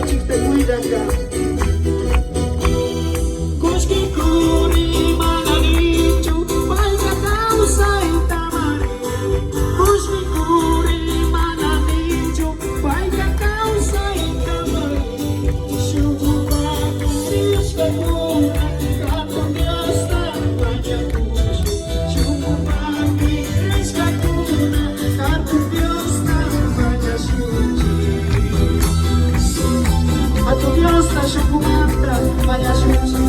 kacik te cuida ka. Kuski kuri mananichu, pai ka kau sai tamari. Kuski kuri mananichu, pai ka kau sai tamari. Syukur Dios perdona, tanto Dios tan banyak puji. Syukur Dios perdona, tanto Dios tan banyak suci. Atau Dios tak syukuranta banyak suci.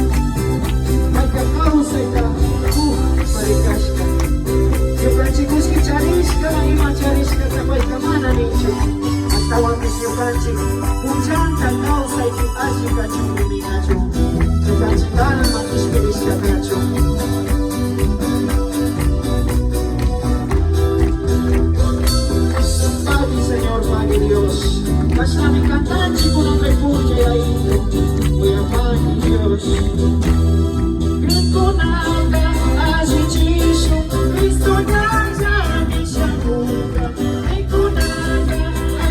Maka kau saya mereka yung kanchikos ki chariska, ima chariska kapay kamana ninyo. At tawag yung kanchik, punjanta kau sa yung asika chumimi na chum. Yung kanchikanan makispiris ka kaya chum. Pagi Señor, pagi Dios, mas namin kantan si punong refugio ay ito. Kuya pagi Dios. Rinconada, agitismo, Cristo na jadi syamuka. Rinconada,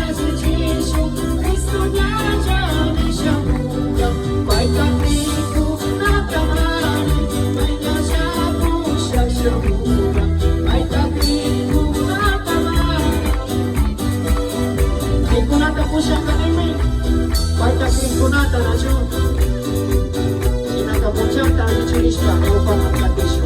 agitismo, Cristo na jadi syamuka. Baik hatiku na tamari, baik nasaku siya syamuka. Baik hatiku na tamari, Rinconada po siya kanimi. Baik hatiku na tanasyo. Kapuchanta ni Chirishka upang magkatisyo.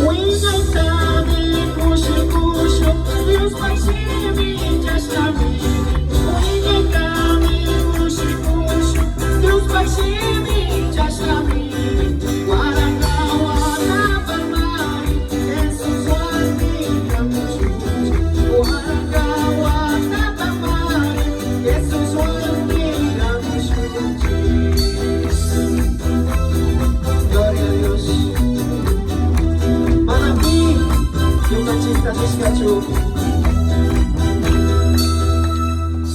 Uingay tabi, kusyo-kusyo, Diyos pagsimi, Diyos kami. Uingay tabi, kusyo-kusyo, Diyos pagsimi, Diyos kami. Walang gawa na pamay, Jesus wagi ang suci. Walang gawa na pamay, Jesus wagi ang Gloria a Dios. Manapi, yung kachita niskachu.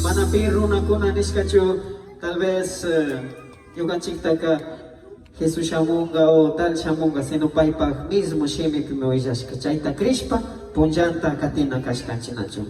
Manapi runa kuna niskachu. Tal vez yung kachita ka Jesus shamunga o tal shamunga senopay pag mismo shime kumoijash kachaita krishpa punjanta katina kashkanchinachu.